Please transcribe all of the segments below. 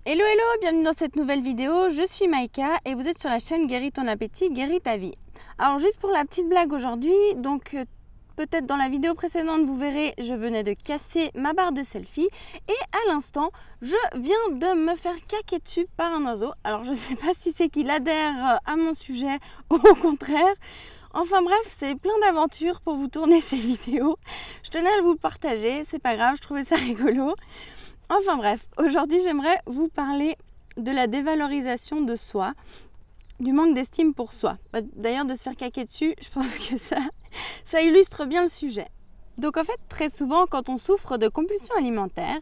Hello hello, bienvenue dans cette nouvelle vidéo, je suis Maïka et vous êtes sur la chaîne Guéris ton appétit, guéris ta vie. Alors juste pour la petite blague aujourd'hui, peut-être dans la vidéo précédente vous verrez, je venais de casser ma barre de selfie et à l'instant je viens de me faire caquer dessus par un oiseau. Alors je ne sais pas si c'est qu'il adhère à mon sujet ou au contraire. Enfin bref, c'est plein d'aventures pour vous tourner ces vidéos. Je tenais à vous le partager, c'est pas grave, je trouvais ça rigolo. Enfin bref, aujourd'hui j'aimerais vous parler de la dévalorisation de soi, du manque d'estime pour soi. D'ailleurs de se faire caquer dessus, je pense que ça illustre bien le sujet. Donc en fait, très souvent quand on souffre de compulsions alimentaires,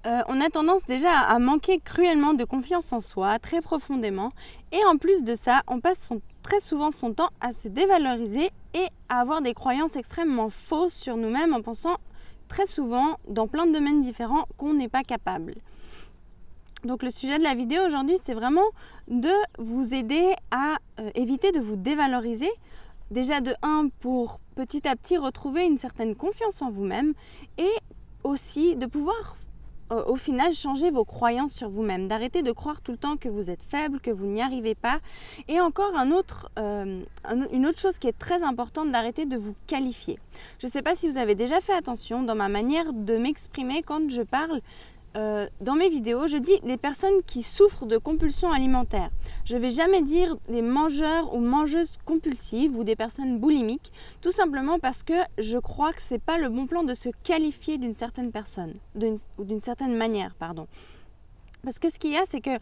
on a tendance déjà à manquer cruellement de confiance en soi, très profondément. Et en plus de ça, on passe très souvent son temps à se dévaloriser et à avoir des croyances extrêmement fausses sur nous-mêmes en pensant très souvent, dans plein de domaines différents, qu'on n'est pas capable. Donc le sujet de la vidéo aujourd'hui, c'est vraiment de vous aider à éviter de vous dévaloriser. Déjà de 1, pour petit à petit retrouver une certaine confiance en vous-même et aussi de pouvoir au final changer vos croyances sur vous-même, d'arrêter de croire tout le temps que vous êtes faible, que vous n'y arrivez pas. Et encore une autre chose qui est très importante, d'arrêter de vous qualifier. Je ne sais pas si vous avez déjà fait attention dans ma manière de m'exprimer quand je parle. Dans mes vidéos, je dis les personnes qui souffrent de compulsions alimentaires. Je ne vais jamais dire les mangeurs ou mangeuses compulsives ou des personnes boulimiques, tout simplement parce que je crois que ce n'est pas le bon plan de se qualifier d'une certaine personne, ou d'une certaine manière, pardon. Parce que ce qu'il y a, c'est que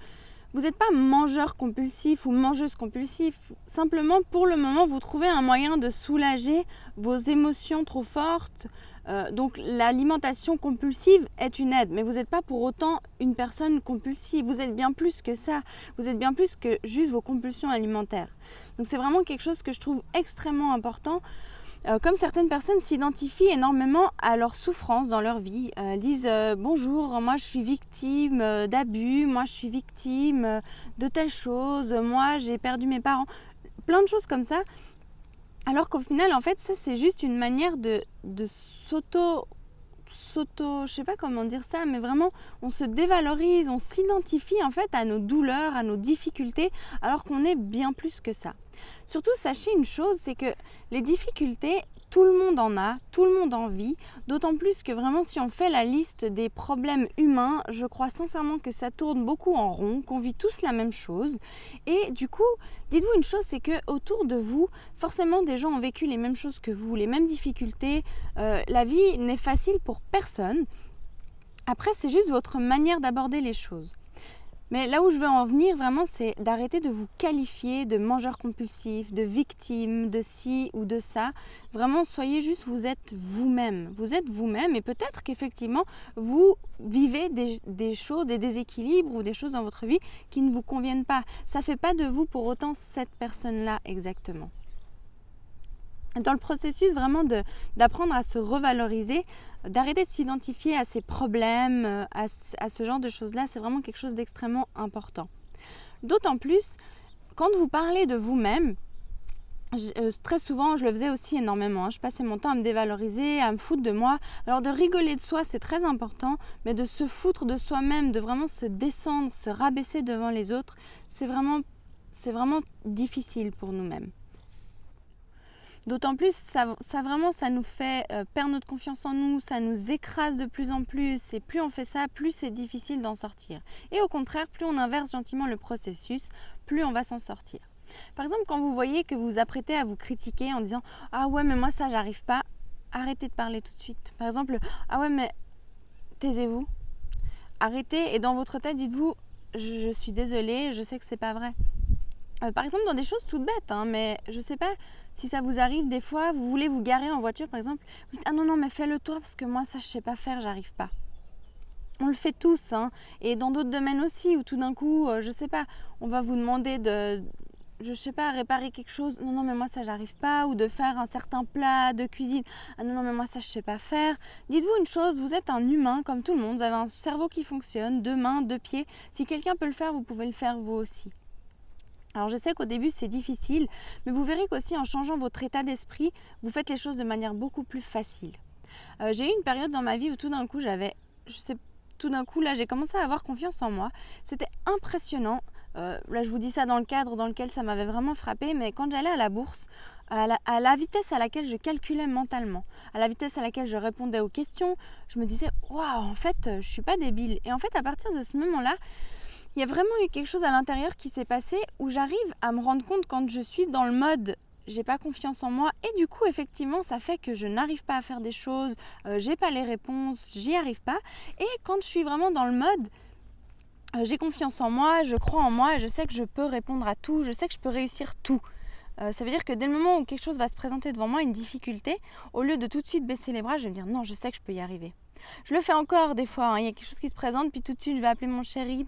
vous n'êtes pas mangeur compulsif ou mangeuse compulsive. Simplement, pour le moment, vous trouvez un moyen de soulager vos émotions trop fortes. Donc l'alimentation compulsive est une aide, mais vous n'êtes pas pour autant une personne compulsive, vous êtes bien plus que ça, vous êtes bien plus que juste vos compulsions alimentaires. Donc c'est vraiment quelque chose que je trouve extrêmement important. Comme certaines personnes s'identifient énormément à leur souffrance dans leur vie, elles disent bonjour, moi je suis victime d'abus, moi je suis victime de telle chose, moi j'ai perdu mes parents, plein de choses comme ça. Alors qu'au final, en fait, ça c'est juste une manière de je sais pas comment dire ça, mais vraiment on se dévalorise, on s'identifie en fait à nos douleurs, à nos difficultés, alors qu'on est bien plus que ça. Surtout, sachez une chose, c'est que les difficultés, tout le monde en a, tout le monde en vit, d'autant plus que vraiment si on fait la liste des problèmes humains, je crois sincèrement que ça tourne beaucoup en rond, qu'on vit tous la même chose. Et du coup, dites-vous une chose, c'est que autour de vous, forcément des gens ont vécu les mêmes choses que vous, les mêmes difficultés. La vie n'est facile pour personne. Après, c'est juste votre manière d'aborder les choses. Mais là où je veux en venir vraiment, c'est d'arrêter de vous qualifier de mangeur compulsif, de victime, de ci ou de ça. Vraiment, soyez juste, vous êtes vous-même. Vous êtes vous-même et peut-être qu'effectivement, vous vivez des choses, des déséquilibres ou des choses dans votre vie qui ne vous conviennent pas. Ça ne fait pas de vous pour autant cette personne-là exactement. Dans le processus vraiment d'apprendre à se revaloriser, d'arrêter de s'identifier à ses problèmes, à ce genre de choses-là, c'est vraiment quelque chose d'extrêmement important. D'autant plus, quand vous parlez de vous-même, très souvent, je le faisais aussi énormément, je passais mon temps à me dévaloriser, à me foutre de moi. Alors de rigoler de soi, c'est très important, mais de se foutre de soi-même, de vraiment se descendre, se rabaisser devant les autres, c'est vraiment difficile pour nous-mêmes. D'autant plus, ça nous fait perdre notre confiance en nous, ça nous écrase de plus en plus et plus on fait ça, plus c'est difficile d'en sortir. Et au contraire, plus on inverse gentiment le processus, plus on va s'en sortir. Par exemple, quand vous voyez que vous vous apprêtez à vous critiquer en disant « Ah ouais, mais moi ça j'arrive pas », arrêtez de parler tout de suite. Par exemple, « Ah ouais, mais taisez-vous ». Arrêtez et dans votre tête, dites-vous « Je suis désolée, je sais que c'est pas vrai ». Par exemple, dans des choses toutes bêtes, mais je sais pas si ça vous arrive des fois, vous voulez vous garer en voiture par exemple, vous dites « Ah non, mais fais-le toi parce que moi ça je sais pas faire, j'arrive pas ». On le fait tous, et dans d'autres domaines aussi, où tout d'un coup, je sais pas, on va vous demander réparer quelque chose, non, mais moi ça j'arrive pas, ou de faire un certain plat de cuisine, ah non, mais moi ça je sais pas faire. Dites-vous une chose, vous êtes un humain comme tout le monde, vous avez un cerveau qui fonctionne, 2 mains, 2 pieds, si quelqu'un peut le faire, vous pouvez le faire vous aussi. Alors je sais qu'au début c'est difficile, mais vous verrez qu'aussi en changeant votre état d'esprit, vous faites les choses de manière beaucoup plus facile. J'ai eu une période dans ma vie où tout d'un coup j'avais, tout d'un coup, là, j'ai commencé à avoir confiance en moi. C'était impressionnant. Là, je vous dis ça dans le cadre dans lequel ça m'avait vraiment frappé, mais quand j'allais à la bourse, à la vitesse à laquelle je calculais mentalement, à la vitesse à laquelle je répondais aux questions, je me disais « Waouh, en fait, je suis pas débile ». Et en fait, à partir de ce moment-là, il y a vraiment eu quelque chose à l'intérieur qui s'est passé où j'arrive à me rendre compte quand je suis dans le mode j'ai pas confiance en moi et du coup effectivement ça fait que je n'arrive pas à faire des choses, j'ai pas les réponses, j'y arrive pas. Et quand je suis vraiment dans le mode j'ai confiance en moi, je crois en moi et je sais que je peux répondre à tout, je sais que je peux réussir tout. Ça veut dire que dès le moment où quelque chose va se présenter devant moi, une difficulté, au lieu de tout de suite baisser les bras, je vais me dire non, je sais que je peux y arriver. Je le fais encore des fois, hein. Il y a quelque chose qui se présente, puis tout de suite je vais appeler mon chéri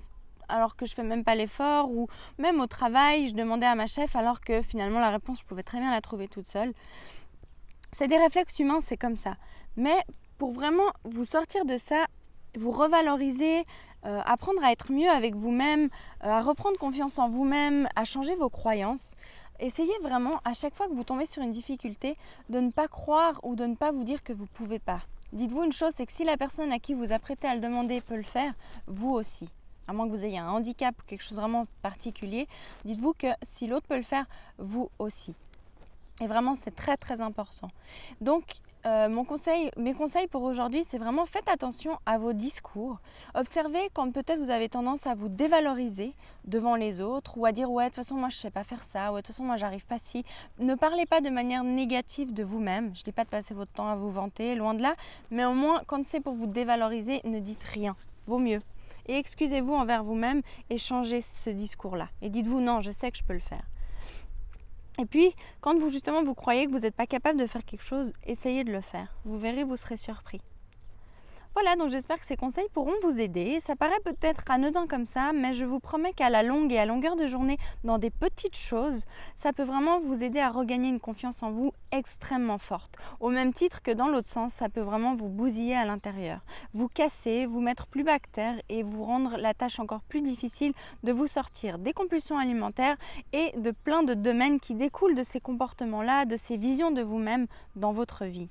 alors que je fais même pas l'effort, ou même au travail, je demandais à ma chef alors que finalement la réponse, je pouvais très bien la trouver toute seule. C'est des réflexes humains, c'est comme ça. Mais pour vraiment vous sortir de ça, vous revaloriser, apprendre à être mieux avec vous-même, à reprendre confiance en vous-même, à changer vos croyances, essayez vraiment, à chaque fois que vous tombez sur une difficulté, de ne pas croire ou de ne pas vous dire que vous ne pouvez pas. Dites-vous une chose, c'est que si la personne à qui vous apprêtez à le demander peut le faire, vous aussi. À moins que vous ayez un handicap ou quelque chose vraiment particulier, dites-vous que si l'autre peut le faire, vous aussi. Et vraiment, c'est très très important. Donc, mes conseils pour aujourd'hui, c'est vraiment faites attention à vos discours. Observez quand peut-être vous avez tendance à vous dévaloriser devant les autres ou à dire « ouais, de toute façon, moi, je ne sais pas faire ça » ou « de toute façon, moi, j'arrive pas si ». Ne parlez pas de manière négative de vous-même. Je ne dis pas de passer votre temps à vous vanter, loin de là. Mais au moins, quand c'est pour vous dévaloriser, ne dites rien. Vaut mieux. Et excusez-vous envers vous-même et changez ce discours-là. Et dites-vous « non, je sais que je peux le faire ». Et puis, quand vous croyez que vous n'êtes pas capable de faire quelque chose, essayez de le faire. Vous verrez, vous serez surpris. Voilà, donc j'espère que ces conseils pourront vous aider. Ça paraît peut-être anodin comme ça, mais je vous promets qu'à la longue et à longueur de journée, dans des petites choses, ça peut vraiment vous aider à regagner une confiance en vous extrêmement forte. Au même titre que dans l'autre sens, ça peut vraiment vous bousiller à l'intérieur, vous casser, vous mettre plus bas que terre et vous rendre la tâche encore plus difficile de vous sortir des compulsions alimentaires et de plein de domaines qui découlent de ces comportements-là, de ces visions de vous-même dans votre vie.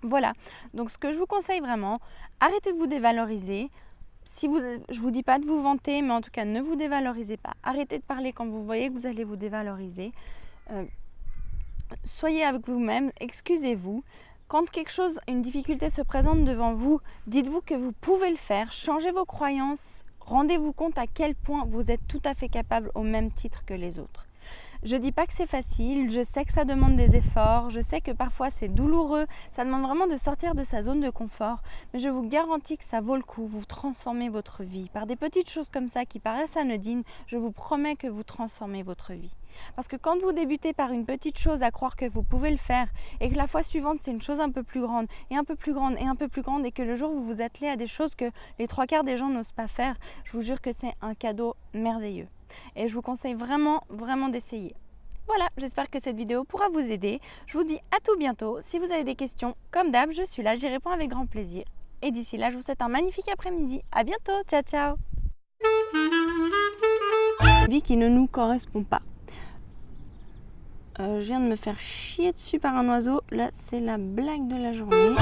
Voilà, donc ce que je vous conseille vraiment, arrêtez de vous dévaloriser. Je ne vous dis pas de vous vanter, mais en tout cas ne vous dévalorisez pas. Arrêtez de parler quand vous voyez que vous allez vous dévaloriser. Soyez avec vous-même, excusez-vous. Quand quelque chose, une difficulté se présente devant vous, dites-vous que vous pouvez le faire, changez vos croyances, rendez-vous compte à quel point vous êtes tout à fait capable au même titre que les autres. Je ne dis pas que c'est facile, je sais que ça demande des efforts, je sais que parfois c'est douloureux, ça demande vraiment de sortir de sa zone de confort, mais je vous garantis que ça vaut le coup, vous transformez votre vie. Par des petites choses comme ça qui paraissent anodines, je vous promets que vous transformez votre vie. Parce que quand vous débutez par une petite chose à croire que vous pouvez le faire et que la fois suivante c'est une chose un peu plus grande et un peu plus grande et un peu plus grande et que le jour où vous vous attelez à des choses que les 3/4 des gens n'osent pas faire, je vous jure que c'est un cadeau merveilleux. Et je vous conseille vraiment d'essayer. Voilà, j'espère que cette vidéo pourra vous aider. Je vous dis à tout bientôt. Si vous avez des questions, comme d'hab, je suis là, j'y réponds avec grand plaisir. Et d'ici là, je vous souhaite un magnifique après-midi. À bientôt, ciao ciao. Vie qui ne nous correspond pas. Je viens de me faire chier dessus par un oiseau. Là, c'est la blague de la journée.